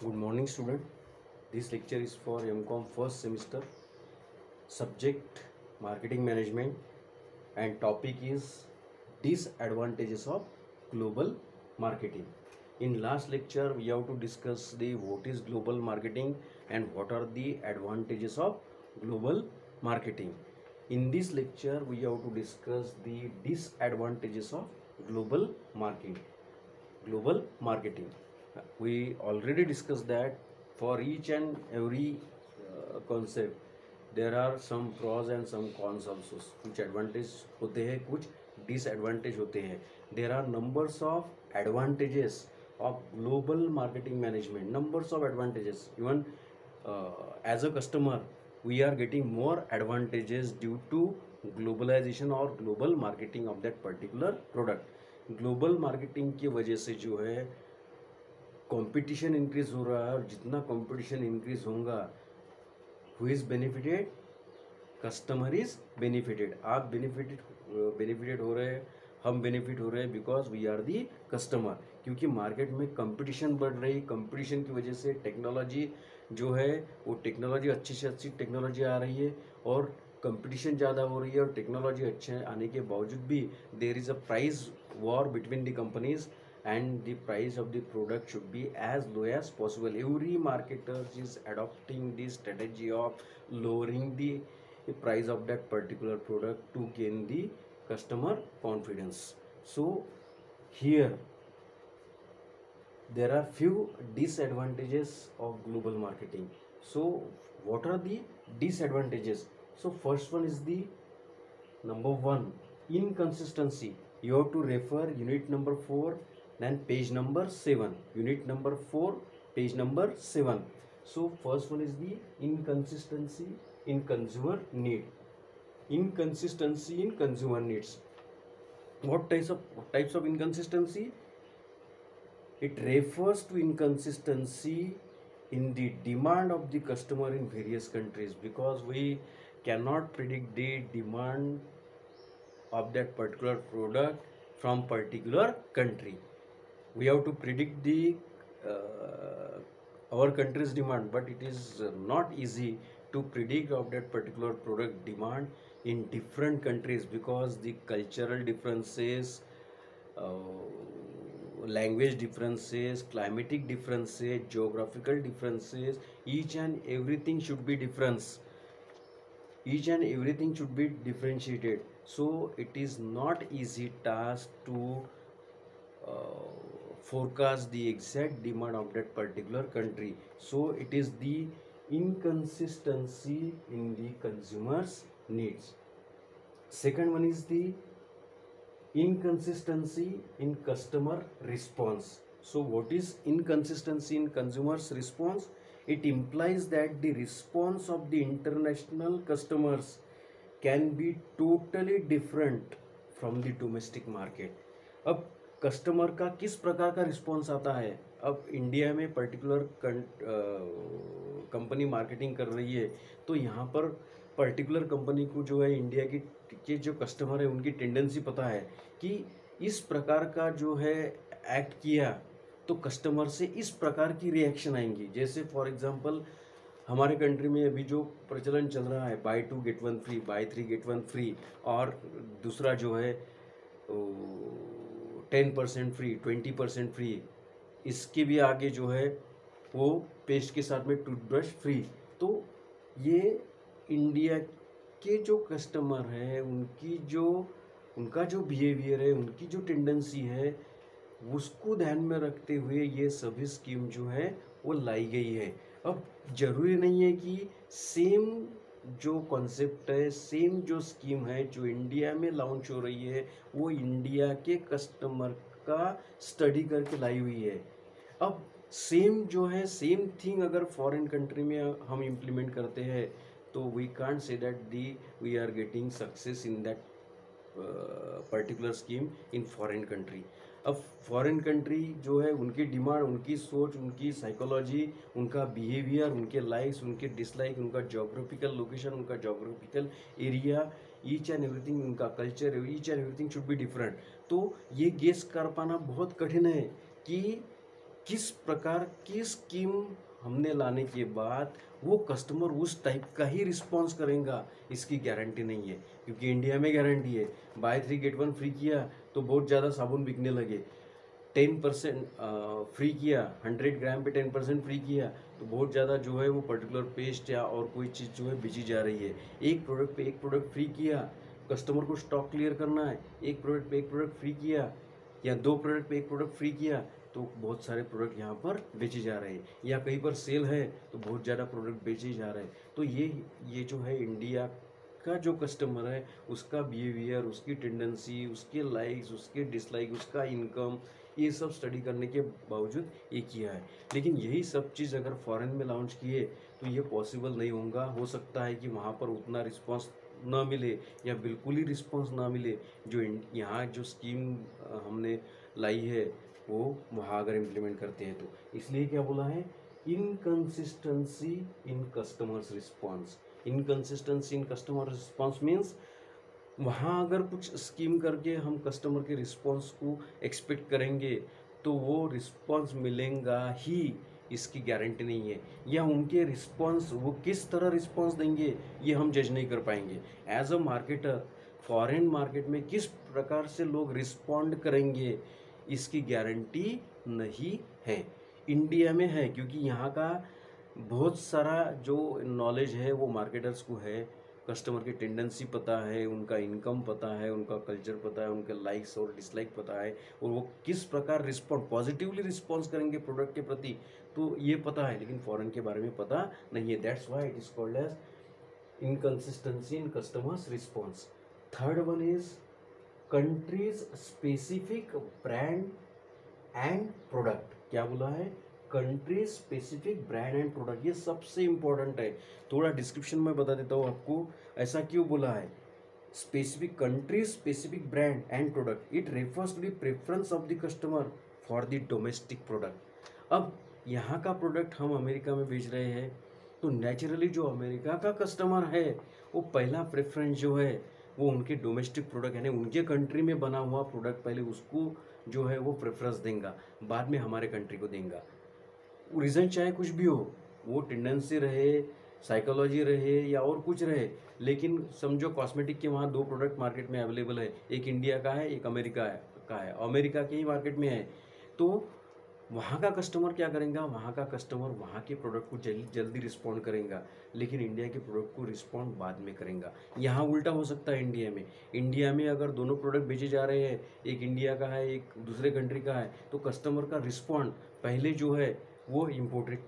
Good morning, student. This lecture is for MCOM first semester. Subject Marketing Management, and topic is disadvantages of global marketing. In last lecture, we have to discuss the what is global marketing and what are the advantages of global marketing. In this lecture, we have to discuss the disadvantages of global marketing. Global marketing. We already discussed that for each and every concept there are some pros and some cons also. कुछ advantage होते हैं, कुछ disadvantage होते हैं. There are numbers of advantages of global marketing management, numbers of advantages. Even as a customer we are getting more advantages due to globalization or global marketing of that particular product. Global marketing की वजह से जो है competition increase हो रहा है, और जितना कंपटीशन इंक्रीज होगा who is benefited? Customer is benefited. आप बेनिफिटेड हो रहे हैं, हम बेनिफिट हो रहे हैं because we are the customer. क्योंकि मार्केट में कंपटीशन बढ़ रही, कंपटीशन की वजह से टेक्नोलॉजी जो है वो टेक्नोलॉजी अच्छी से अच्छी टेक्नोलॉजी आ रही है, और कंपटीशन ज़्यादा हो रही है, और टेक्नोलॉजी अच्छे आने के बावजूद भी there is a price war between the companies, and the price of the product should be as low as possible. Every marketer is adopting the strategy of lowering the price of that particular product to gain the customer confidence. So here there are few disadvantages of global marketing. So what are the disadvantages? So first one is the number one, inconsistency. You have to refer unit number 4 and page number 7. Unit number 4, page number 7. So first one is the inconsistency in consumer need. Inconsistency in consumer needs. What types of inconsistency? It refers to inconsistency in the demand of the customer in various countries, because we cannot predict the demand of that particular product from particular country. We have to predict the our country's demand, but it is not easy to predict of that particular product demand in different countries, because the cultural differences, language differences, climatic differences, geographical differences, each and everything should be differentiated. So it is not easy task to forecast the exact demand of that particular country. So it is the inconsistency in the consumers needs. Second one is the inconsistency in customer response. So what is inconsistency in consumers response? It implies that the response of the international customers can be totally different from the domestic market. अब customer का किस प्रकार का response आता है? अब India में particular company marketing कर रही है, तो यहाँ पर पर्टिकुलर कंपनी को जो है इंडिया के जो कस्टमर है उनकी टेंडेंसी पता है कि इस प्रकार का जो है एक्ट किया तो कस्टमर से इस प्रकार की रिएक्शन आएंगी. जैसे फॉर एग्जांपल हमारे कंट्री में अभी जो प्रचलन चल रहा है buy 2 get 1 free, buy 3 get 1 free, और दूसरा जो है 10% फ्री, 20% फ्री, इसके भी आगे जो है वो पेस्ट के साथ में टूथब्रश फ्री. तो ये इंडिया के जो कस्टमर हैं उनका जो बिहेवियर है, उनकी जो टेंडेंसी है, उसको ध्यान में रखते हुए ये सभी स्कीम जो है वो लाई गई है. अब जरूरी नहीं है कि सेम जो कॉन्सेप्ट है, सेम जो स्कीम है जो इंडिया में लॉन्च हो रही है वो इंडिया के कस्टमर का स्टडी करके लाई हुई है. अब सेम जो है सेम थिंग अगर फॉरेन कंट्री में हम इम्प्लीमेंट करते हैं तो we can't say that we are getting success in that particular scheme in foreign country. अब फॉरेन कंट्री जो है उनकी डिमांड, उनकी सोच, उनकी साइकोलॉजी, उनका बिहेवियर, उनके लाइक्स, उनके डिसलाइक, उनका जोग्राफिकल लोकेशन, उनका geographical area, each and everything, उनका culture, each and everything should be different. तो ये गेस कर पाना बहुत कठिन है कि किस प्रकार की स्कीम हमने लाने के बाद वो कस्टमर उस टाइप का ही रिस्पॉन्स करेगा, इसकी गारंटी नहीं है। क्योंकि इंडिया में गारंटी है, बाय 3 गेट 1 फ्री किया तो बहुत ज़्यादा साबुन बिकने लगे, 10% फ्री किया, 100 ग्राम पे 10% फ्री किया तो बहुत ज़्यादा जो है वो पर्टिकुलर पेस्ट या और कोई चीज़ जो है बेची जा रही है। एक प्रोडक्ट पे एक प्रोडक्ट फ्री किया, कस्टमर को स्टॉक क्लियर करना है, एक प्रोडक्ट पे एक प्रोडक्ट फ्री किया या 2 प्रोडक्ट पे एक प्रोडक्ट फ्री किया तो बहुत सारे प्रोडक्ट यहाँ पर बेचे जा रहे हैं, या कहीं पर सेल है तो बहुत ज़्यादा प्रोडक्ट बेचे जा रहे हैं। तो ये जो है इंडिया का जो कस्टमर है उसका बिहेवियर, उसकी टेंडेंसी, उसके लाइक्स, उसके डिसलाइक, उसका इनकम, ये सब स्टडी करने के बावजूद ये किया है। लेकिन यही सब चीज़ अगर फॉरेन में लॉन्च किए तो ये पॉसिबल नहीं होगा। हो सकता है कि वहाँ पर उतना रिस्पांस ना मिले या बिल्कुल ही रिस्पांस ना मिले जो यहाँ जो स्कीम हमने लाई है वो वहाँ अगर इम्प्लीमेंट करते हैं तो। इसलिए क्या बोला है, inconsistency in customers response. Inconsistency in customer response means वहाँ अगर कुछ स्कीम करके हम कस्टमर के रिस्पॉन्स को एक्सपेक्ट करेंगे तो वो रिस्पॉन्स मिलेगा ही, इसकी गारंटी नहीं है। या उनके रिस्पॉन्स वो किस तरह रिस्पॉन्स देंगे ये हम जज नहीं कर पाएंगे। As a marketer foreign market में किस प्रकार से लोग रिस्पॉन्ड करेंगे इसकी गारंटी नहीं है। इंडिया में है क्योंकि यहाँ का बहुत सारा जो नॉलेज है वो मार्केटर्स को है, कस्टमर की टेंडेंसी पता है, उनका इनकम पता है, उनका कल्चर पता है, उनके लाइक्स और डिसलाइक पता है, और वो किस प्रकार रिस्पॉन्ड पॉजिटिवली रिस्पॉन्स करेंगे प्रोडक्ट के प्रति तो ये पता है। लेकिन फॉरेन के बारे में पता नहीं है, that's why it is called as inconsistency in customers response. Third one is countries specific brand and product. क्या बोला है, country specific brand and product, ये सबसे इंपॉर्टेंट है। थोड़ा डिस्क्रिप्शन में बता देता हूँ आपको ऐसा क्यों बोला है। Specific country specific brand and product, it refers to the preference of the customer for the domestic product. अब यहाँ का प्रोडक्ट हम अमेरिका में बेच रहे हैं तो नेचुरली जो अमेरिका का कस्टमर है वो पहला प्रेफरेंस जो है वो उनके डोमेस्टिक प्रोडक्ट यानी उनके कंट्री में बना हुआ प्रोडक्ट पहले उसको जो है वो प्रेफरेंस देंगे, बाद में हमारे कंट्री को देंगे। रीज़न चाहे कुछ भी हो, वो टेंडेंसी रहे, साइकोलॉजी रहे या और कुछ रहे, लेकिन समझो कॉस्मेटिक के वहाँ 2 प्रोडक्ट मार्केट में अवेलेबल है, एक इंडिया का है एक अमेरिका का है, अमेरिका के ही मार्केट में है तो वहाँ का कस्टमर क्या करेगा, वहाँ का कस्टमर वहाँ के प्रोडक्ट को जल्दी रिस्पॉन्ड करेगा, लेकिन इंडिया के प्रोडक्ट को रिस्पॉन्ड बाद में करेगा। यहाँ उल्टा हो सकता है। इंडिया में अगर दोनों प्रोडक्ट बेचे जा रहे हैं, एक इंडिया का है एक दूसरे कंट्री का है, तो कस्टमर का रिस्पॉन्ड पहले जो है वो इम्पोर्टेड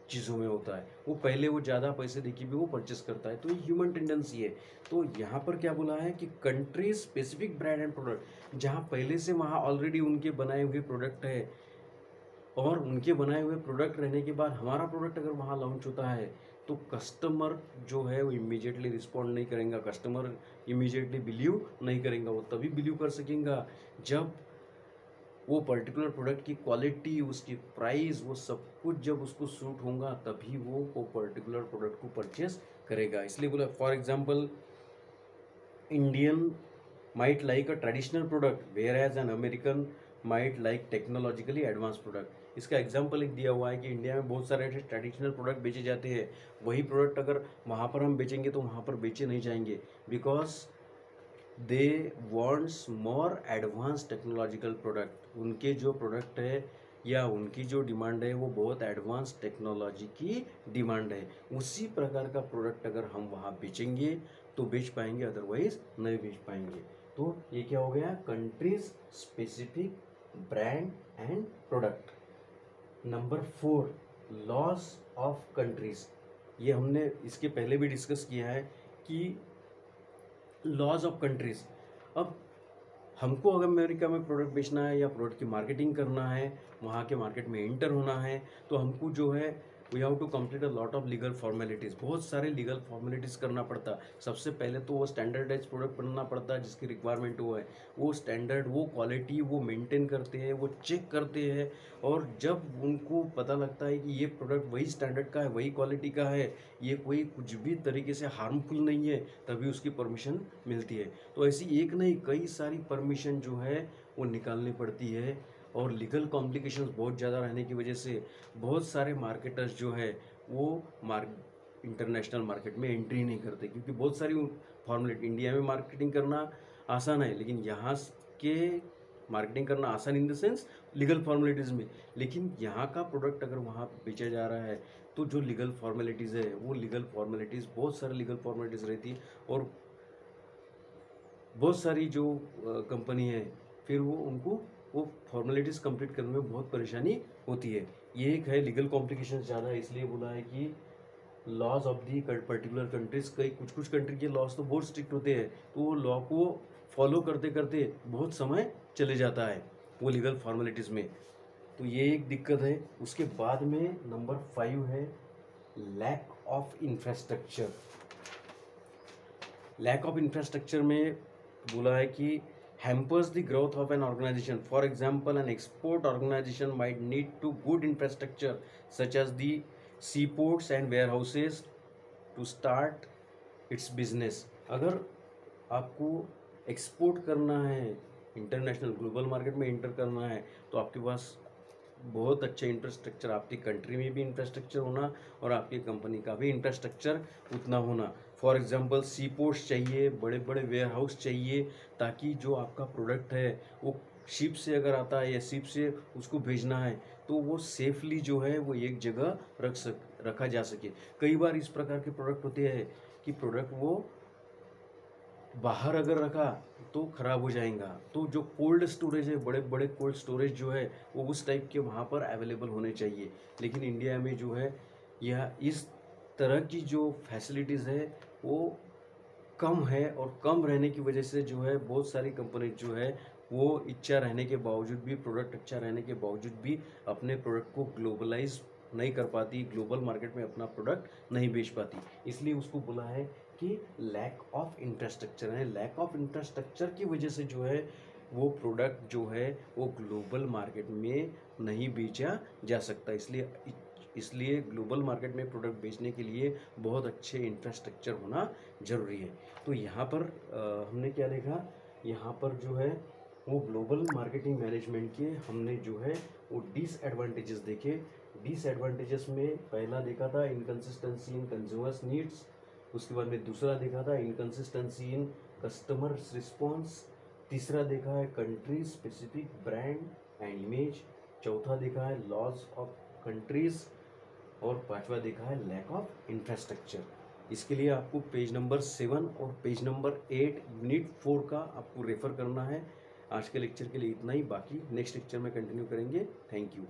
चीज़ों में होता है, वो पहले वो ज़्यादा पैसे देके भी वो परचेस करता है, तो ये ह्यूमन टेंडेंसी है। तो यहाँ पर क्या बोला है कि country specific brand and product, जहाँ पहले से वहाँ ऑलरेडी उनके बनाए हुए प्रोडक्ट है और उनके बनाए हुए प्रोडक्ट रहने के बाद हमारा प्रोडक्ट अगर वहाँ लॉन्च होता है तो कस्टमर जो है वो इमीडिएटली रिस्पॉन्ड नहीं करेगा, कस्टमर इमीडिएटली बिलीव नहीं करेगा। वो तभी बिलीव कर सकेगा जब वो पर्टिकुलर प्रोडक्ट की क्वालिटी, उसकी प्राइस, वो सब कुछ जब उसको सूट होगा तभी वो पर्टिकुलर प्रोडक्ट को परचेस करेगा। इसलिए बोला for example Indian might like a traditional product whereas an American might like technologically advance product. इसका एग्जांपल एक दिया हुआ है कि इंडिया में बहुत सारे ऐसे ट्रेडिशनल प्रोडक्ट बेचे जाते हैं, वही प्रोडक्ट अगर वहाँ पर हम बेचेंगे तो वहाँ पर बेचे नहीं जाएंगे, because they wants more advance technological product. उनके जो प्रोडक्ट है या उनकी जो डिमांड है वो बहुत एडवांस टेक्नोलॉजी की डिमांड है। उसी प्रकार का प्रोडक्ट अगर हम वहाँ बेचेंगे तो बेच पाएंगे, अदरवाइज नहीं बेच पाएंगे। तो ये क्या हो गया, countries specific brand and product. Number 4, loss of countries. ये हमने इसके पहले भी डिस्कस किया है कि लॉज ऑफ कंट्रीज। अब हमको अगर अमेरिका में प्रोडक्ट बेचना है या प्रोडक्ट की मार्केटिंग करना है, वहाँ के मार्केट में एंटर होना है, तो हमको जो है we have to complete a lot of legal formalities, बहुत सारे लीगल फॉर्मेलिटीज़ करना पड़ता। सबसे पहले तो वो स्टैंडर्डाइज प्रोडक्ट बनना पड़ता है जिसकी रिक्वायरमेंट वो है, वो स्टैंडर्ड वो क्वालिटी वो मेंटेन करते हैं, वो चेक करते हैं, और जब उनको पता लगता है कि ये प्रोडक्ट वही स्टैंडर्ड का है, वही क्वालिटी का है, ये कोई कुछ भी तरीके से हार्मफुल नहीं है, तभी उसकी परमिशन मिलती है। तो ऐसी एक नहीं कई सारी परमिशन जो है वो निकालनी पड़ती है और लीगल कॉम्प्लिकेशंस बहुत ज़्यादा रहने की वजह से बहुत सारे मार्केटर्स जो है वो इंटरनेशनल मार्केट में एंट्री नहीं करते, क्योंकि बहुत सारी फॉर्मेलिटी, इंडिया में मार्केटिंग करना आसान है लेकिन यहाँ के मार्केटिंग करना आसान in the sense legal formalities में, लेकिन यहाँ का प्रोडक्ट अगर वहाँ बेचा जा रहा है तो जो लीगल फॉर्मेलिटीज़ है वो लीगल फॉर्मेलिटीज़, बहुत सारी लीगल फॉर्मेलिटीज़ रहती है और बहुत सारी जो कंपनी है फिर वो उनको वो फॉर्मेलिटीज़ कंप्लीट करने में बहुत परेशानी होती है। ये एक है लीगल कॉम्प्लिकेशन ज़्यादा है, इसलिए बोला है कि laws of the particular countries, कई कुछ कंट्री के लॉज तो बहुत स्ट्रिक्ट होते हैं, तो वो लॉ को फॉलो करते करते बहुत समय चले जाता है वो लीगल फॉर्मेलिटीज़ में, तो ये एक दिक्कत है। उसके बाद में नंबर 5 है lack of infrastructure. Lack of infrastructure में बोला है कि hampers the growth of an organization. For example, an export organization might need to good infrastructure such as the seaports and warehouses to start its business. अगर आपको export करना है, international global market में inter करना है, तो आपके पास बहुत अच्छे इंफ्रास्ट्रक्चर, आपकी कंट्री में भी इंफ्रास्ट्रक्चर होना और आपकी कंपनी का भी इंफ्रास्ट्रक्चर उतना होना। फॉर एग्जांपल सी पोर्ट्स चाहिए, बड़े बड़े वेयर हाउस चाहिए, ताकि जो आपका प्रोडक्ट है वो शिप से अगर आता है या शिप से उसको भेजना है तो वो सेफली जो है वो एक जगह रखा जा सके। कई बार इस प्रकार के प्रोडक्ट होते हैं कि प्रोडक्ट वो बाहर अगर रखा तो ख़राब हो जाएगा, तो जो कोल्ड स्टोरेज है, बड़े बड़े कोल्ड स्टोरेज जो है वो उस टाइप के वहाँ पर अवेलेबल होने चाहिए। लेकिन इंडिया में जो है यह इस तरह की जो फैसिलिटीज़ है वो कम है, और कम रहने की वजह से जो है बहुत सारी कंपनी जो है वो इच्छा रहने के बावजूद भी, प्रोडक्ट अच्छा रहने के बावजूद भी अपने प्रोडक्ट को ग्लोबलाइज नहीं कर पाती, ग्लोबल मार्केट में अपना प्रोडक्ट नहीं बेच पाती। इसलिए उसको बोला है कि लैक ऑफ इंफ्रास्ट्रक्चर है। लैक ऑफ इंफ्रास्ट्रक्चर की वजह से जो है वो प्रोडक्ट जो है वो ग्लोबल मार्केट में नहीं बेचा जा सकता। इसलिए ग्लोबल मार्केट में प्रोडक्ट बेचने के लिए बहुत अच्छे इंफ्रास्ट्रक्चर होना ज़रूरी है। तो यहाँ पर हमने क्या देखा, यहाँ पर जो है वो ग्लोबल मार्केटिंग मैनेजमेंट के हमने जो है वो डिसएडवांटेजेस देखे। डिसएडवांटेजेस में पहला देखा था इनकंसिस्टेंसी इन कंज्यूमर्स नीड्स, उसके बाद में दूसरा देखा था इनकंसिस्टेंसी इन कस्टमर्स रिस्पॉन्स, तीसरा देखा है country specific brand and image, चौथा देखा है लॉज ऑफ कंट्रीज, और पांचवा देखा है लैक ऑफ इंफ्रास्ट्रक्चर। इसके लिए आपको पेज नंबर 7 और पेज नंबर 8 यूनिट 4 का आपको रेफर करना है। आज के लेक्चर के लिए इतना ही, बाकी नेक्स्ट लेक्चर में कंटिन्यू करेंगे। Thank you.